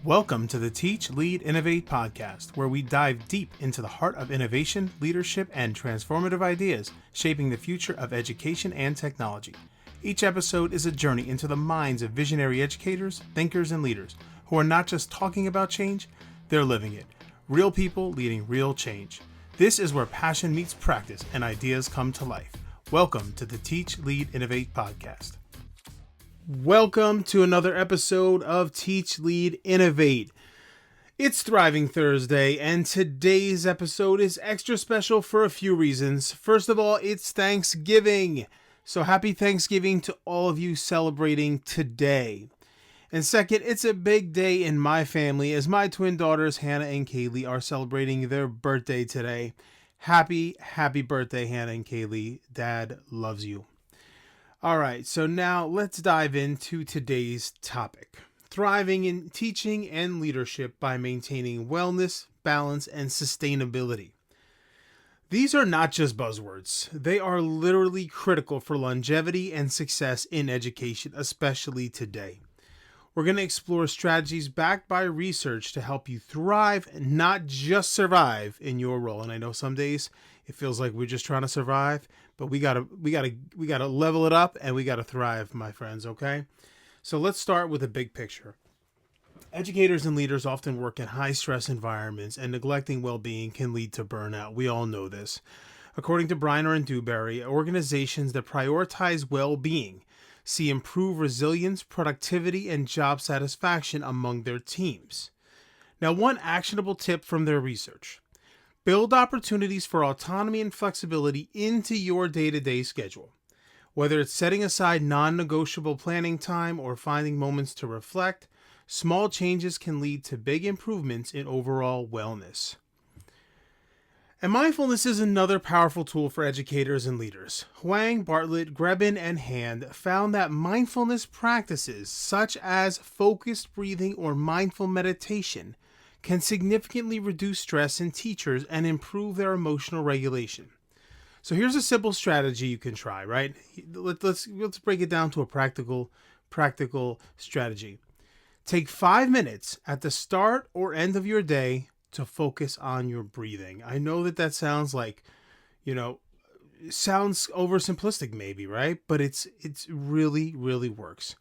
Welcome to the Teach-Lead-Innovate podcast, where we dive deep into the heart of innovation, leadership, and transformative ideas shaping the future of education and technology. Each episode is a journey into the minds of visionary educators, thinkers, and leaders who are not just talking about change, they're living it. Real people leading real change. This is where passion meets practice and ideas come to life. Welcome to the Teach-Lead-Innovate podcast. Welcome to another episode of Teach-Lead-Innovate. It's Thriving Thursday, and today's episode is extra special for a few reasons. First of all, it's Thanksgiving. So happy Thanksgiving to all of you celebrating today. And second, it's a big day in my family as my twin daughters, Hannah and Kaylee, are celebrating their birthday today. Happy birthday, Hannah and Kaylee. Dad loves you. All right, so now let's dive into today's topic. Thriving in teaching and leadership by maintaining wellness, balance, and sustainability. These are not just buzzwords. They are literally critical for longevity and success in education, especially today. We're going to explore strategies backed by research to help you thrive, not just survive in your role. And I know some days it feels like we're just trying to survive, but we gotta level it up and we gotta thrive, my friends. Okay, so let's start with a big picture. Educators and leaders often work in high stress environments, and neglecting well-being can lead to burnout. We all know this. According to Briner and Dewberry, organizations that prioritize well-being see improved resilience, productivity, and job satisfaction among their teams. Now, one actionable tip from their research: build opportunities for autonomy and flexibility into your day-to-day schedule. Whether it's setting aside non-negotiable planning time or finding moments to reflect, small changes can lead to big improvements in overall wellness. And mindfulness is another powerful tool for educators and leaders. Hwang, Bartlett, Grebin, and Hand found that mindfulness practices such as focused breathing or mindful meditation can significantly reduce stress in teachers and improve their emotional regulation. So here's a simple strategy you can try, right? Let's break it down to a practical strategy. Take 5 minutes at the start or end of your day to focus on your breathing. I know that sounds like, sounds oversimplistic maybe, right? But it's really works.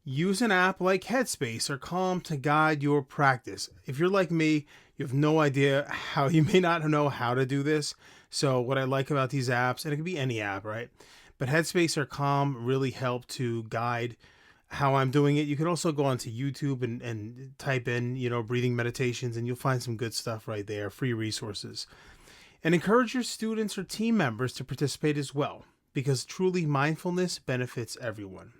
Use an app like Headspace or Calm to guide your practice. If you're like me, you have no idea how, you may not know how to do this. So what I like about these apps, and it can be any app, right? But Headspace or Calm really help to guide how I'm doing it. You can also go onto YouTube and type in, breathing meditations, and you'll find some good stuff right there, free resources. And encourage your students or team members to participate as well, because truly mindfulness benefits everyone.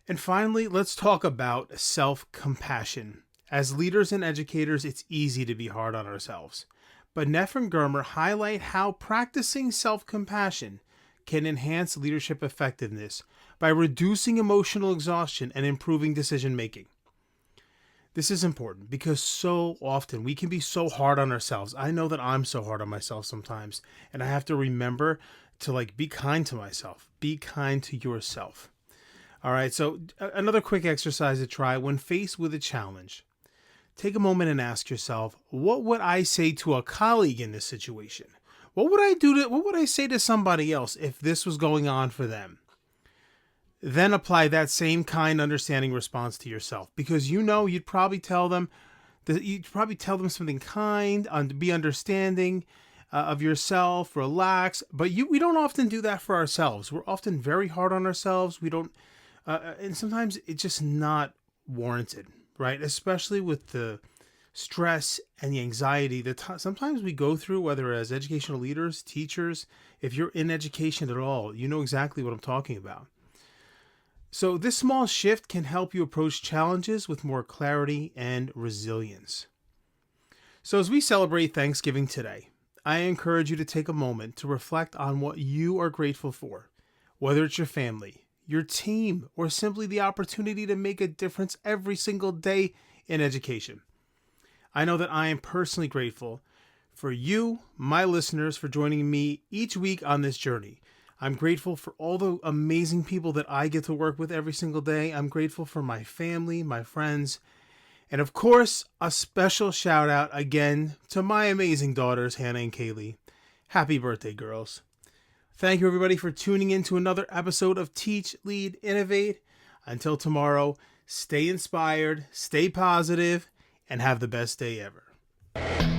And finally, let's talk about self-compassion. As leaders and educators, it's easy to be hard on ourselves. But Neff and Germer highlight how practicing self-compassion can enhance leadership effectiveness by reducing emotional exhaustion and improving decision-making. This is important because so often we can be so hard on ourselves. I know that I'm so hard on myself sometimes, and I have to remember to be kind to myself. Be kind to yourself. All right, so another quick exercise to try when faced with a challenge. Take a moment and ask yourself, what would I say to a colleague in this situation? What would I say to somebody else if this was going on for them? Then apply that same kind, understanding response to yourself, because you'd probably tell them something kind, be understanding of yourself, relax. But we don't often do that for ourselves. We're often very hard on ourselves. We don't, and sometimes it's just not warranted, right? Especially with the stress and the anxiety that sometimes we go through, whether as educational leaders, teachers. If you're in education at all, you know exactly what I'm talking about. So this small shift can help you approach challenges with more clarity and resilience. So as we celebrate Thanksgiving today, I encourage you to take a moment to reflect on what you are grateful for, whether it's your family, your team, or simply the opportunity to make a difference every single day in education. I know that I am personally grateful for you, my listeners, for joining me each week on this journey. I'm grateful for all the amazing people that I get to work with every single day. I'm grateful for my family, my friends, And of course, a special shout out again to my amazing daughters, Hannah and Kaylee. Happy birthday, girls. Thank you, everybody, for tuning in to another episode of Teach, Lead, Innovate. Until tomorrow, stay inspired, stay positive, and have the best day ever.